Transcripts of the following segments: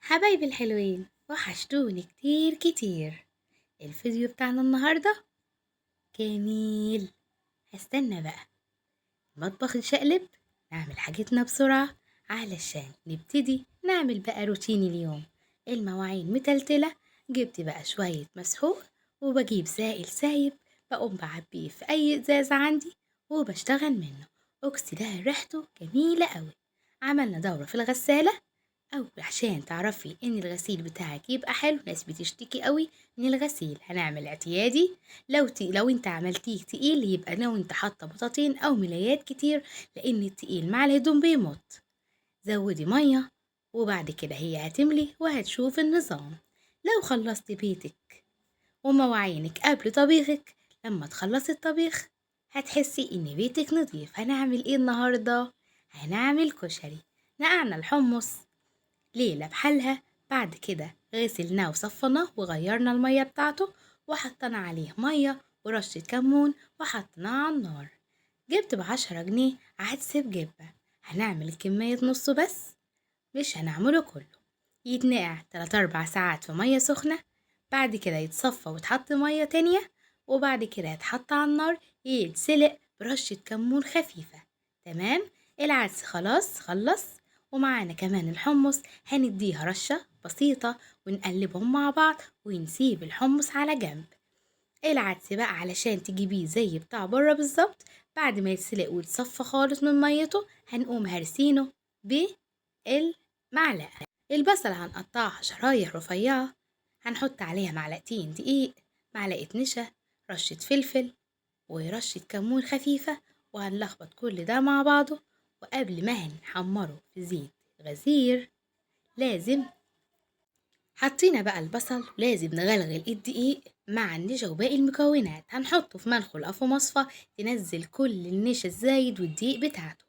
حبايبي الحلوين، وحشتوني كتير كتير. الفيديو بتاعنا النهاردة جميل. هستنى بقى المطبخ يشقلب، نعمل حاجتنا بسرعة علشان نبتدي نعمل بقى روتين اليوم. المواعين متلتلة، جبت بقى شوية مسحوق وبجيب سائل سايب، بقوم بعبيه في أي إزازة عندي وبشتغل منه. أوكسي ده ريحته جميلة قوي. عملنا دورة في الغسالة، أو عشان تعرفي إن الغسيل بتاعك يبقى حلو. ناس بتشتكي قوي من الغسيل، هنعمل اعتيادي. لو انت عملتيه تقيل، يبقى لو انت حاطه بطاطين او ملايات كتير، لان التقيل مع الهدوم بيمط. زودي ميه، وبعد كده هي هتملي وهتشوف النظام. لو خلصتي بيتك ومواعينك قبل طبيخك، لما تخلصي الطبيخ هتحسي ان بيتك نظيف. هنعمل ايه النهارده؟ هنعمل كشري. نقعنا الحمص ليلة بحالها، بعد كده غسلناه وصفناه وغيرنا المية بتاعته، وحطينا عليه مية ورشة كمون وحطيناه على النار. جبت ب10 جنيه عدس بجبة. هنعمل كمية نصه بس، مش هنعمله كله. يتنقع 3 4 ساعات في مية سخنة، بعد كده يتصفى وتحط مية تانية، وبعد كده يتحط على النار يتسلق برشة كمون خفيفة. تمام. العدس خلاص خلص، ومعانا كمان الحمص، هنديها رشة بسيطة ونقلبهم مع بعض ونسيب الحمص على جنب. العدس بقى علشان تجيبيه زي بتاع بره بالظبط، بعد ما يتسلق ويتصفى خالص من ميته، هنقوم هرسينه بالمعلقة. البصل هنقطعها شرايح رفيعة، هنحط عليها معلقتين دقيق، معلقة نشا، رشة فلفل، ورشة كمون خفيفة، وهنلخبط كل ده مع بعضه. وقبل ما هنحمره في زيت غزير، لازم حطينا بقى البصل، لازم نغلغل الدقيق مع النشا وباقي المكونات. هنحطه في منخل أو في مصفى تنزل كل النشا الزايد والدقيق بتاعته.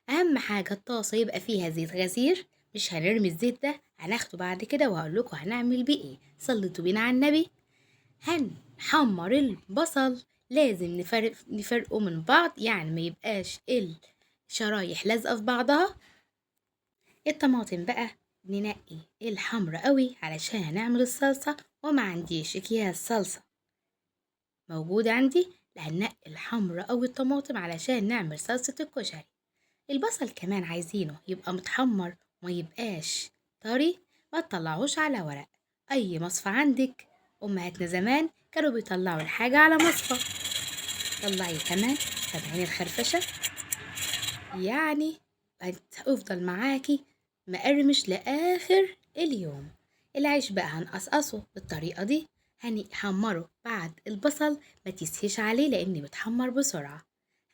أهم حاجة الطاسة يبقى فيها زيت غزير، مش هنرمي الزيت ده، هناخده بعد كده وهقولكوا هنعمل بيه ايه. صلتوا بينا على النبي. هنحمر البصل، لازم نفرقه من بعض، يعني ما يبقاش الشرايح لازقة في بعضها. الطماطم بقى ننقي الحمرا قوي علشان هنعمل الصلصة، وما عنديش اكياس صلصة موجودة عندي، لا هننقي الحمرا قوي الطماطم علشان نعمل صلصة الكشري. البصل كمان عايزينه يبقى متحمر وما يبقاش طري، ما تطلعوش على ورق. اي مصفى عندك، امهاتنا زمان كانوا بيطلعوا الحاجة على مصفى. طلعي كمان، سامعين الخرفشة؟ يعني هتفضل معاكي مقرمش لآخر اليوم. العيش بقى هنقصقصه بالطريقة دي، هنحمره بعد البصل، ما تسهيش عليه لأنه بيتحمر بسرعة.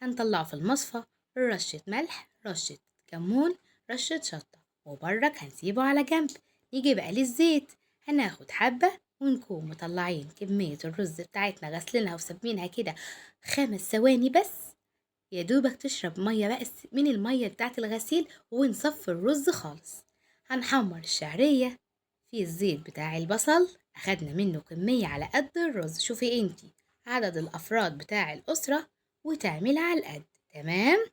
هنطلعه في المصفى، رشة ملح، رشة كمون، رشة شطة، وبرك هنسيبه على جنب. نيجي بقى للزيت، هناخد حبة ونكون مطلعين كمية الرز بتاعتنا غسلينها وسابينها كده 5 ثواني بس، يا دوبك تشرب مية بس من المية بتاعت الغسيل، ونصفي الرز خالص. هنحمر الشعرية في الزيت بتاع البصل، أخدنا منه كمية على قد الرز. شوفي انتي عدد الأفراد بتاع الأسرة وتعملها على القد. تمام.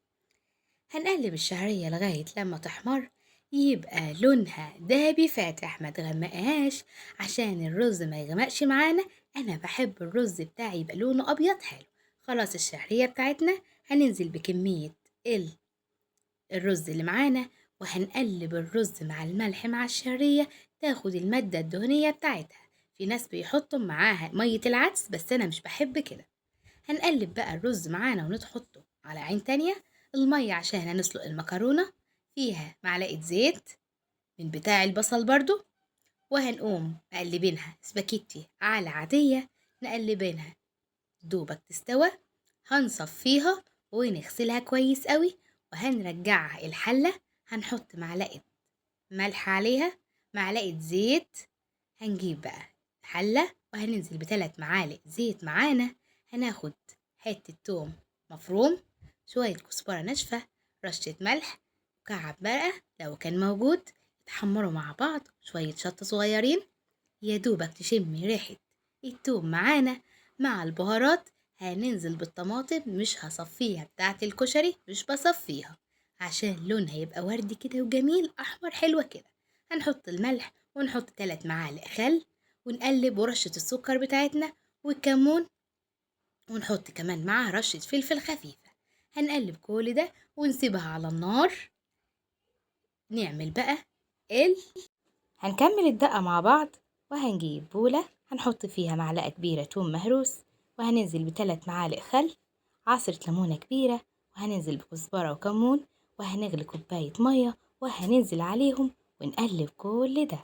هنقلب الشعرية لغاية لما تحمر، يبقى لونها دهبي فاتح، ما تغمقهاش عشان الرز ما يغمقش معانا. انا بحب الرز بتاعي يبقى لونه ابيض حلو. خلاص الشعرية بتاعتنا، هننزل بكمية الرز اللي معانا، وهنقلب الرز مع الملح مع الشعرية تاخد المادة الدهنية بتاعتها. في ناس بيحطوا معاها مية العدس، بس انا مش بحب كده. هنقلب بقى الرز معانا ونحطه على عين تانية. المية عشان هنسلق المكرونة فيها معلقة زيت من بتاع البصل برضو، وهنقوم مقلبينها سباكيتي على عادية، نقلبينها دوبك تستوى. هنصفيها ونغسلها كويس قوي، وهنرجعها الحلة. هنحط معلقة ملح عليها، معلقة زيت. هنجيب بقى حلة وهننزل ب3 معالق زيت معانا. هناخد حتة توم مفروم، شوية كزبرة ناشفة، رشة ملح، وكعب مرقة لو كان موجود، يتحمروا مع بعض، شوية شطة صغيرين. يا دوبك تشمي ريحة التوم معانا مع البهارات. هننزل بالطماطم، مش هصفيها بتاعت الكشري، مش بصفيها عشان لونها يبقى وردي كده وجميل احمر حلوة كده. هنحط الملح ونحط 3 معالق خل ونقلب، ورشة السكر بتاعتنا والكمون، ونحط كمان معاها رشة فلفل خفيفة. هنقلب كل ده ونسيبها على النار. نعمل بقى ال هنكمل الدقة مع بعض، وهنجيب بولة هنحط فيها معلقة كبيرة توم مهروس، وهننزل ب3 معالق خل، عصرة ليمونة كبيرة، وهننزل بكزبرة وكمون، وهنغلي كوباية مية وهننزل عليهم ونقلب كل ده.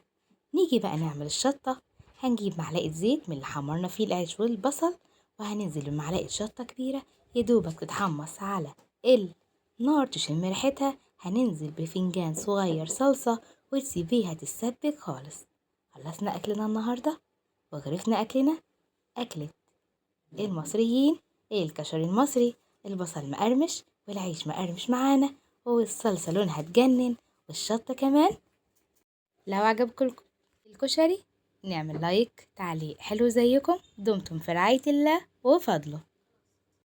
نيجي بقى نعمل الشطة. هنجيب معلقة زيت من اللي حمرنا فيه العيش والبصل، وهننزل بمعلقة شطة كبيرة يدوبك تتحمص على النار تشم ريحتها. هننزل بفنجان صغير صلصة وتسيبيها تتسبك خالص. خلصنا أكلنا النهاردة وغرفنا أكلنا، أكلة المصريين، الكشري المصري، البصل مقرمش والعيش مقرمش معانا، والصلصة لونها تجنن، والشطة كمان. لو عجبكم الكشري نعمل لايك، تعليق حلو زيكم. دمتم في رعاية الله وفضله.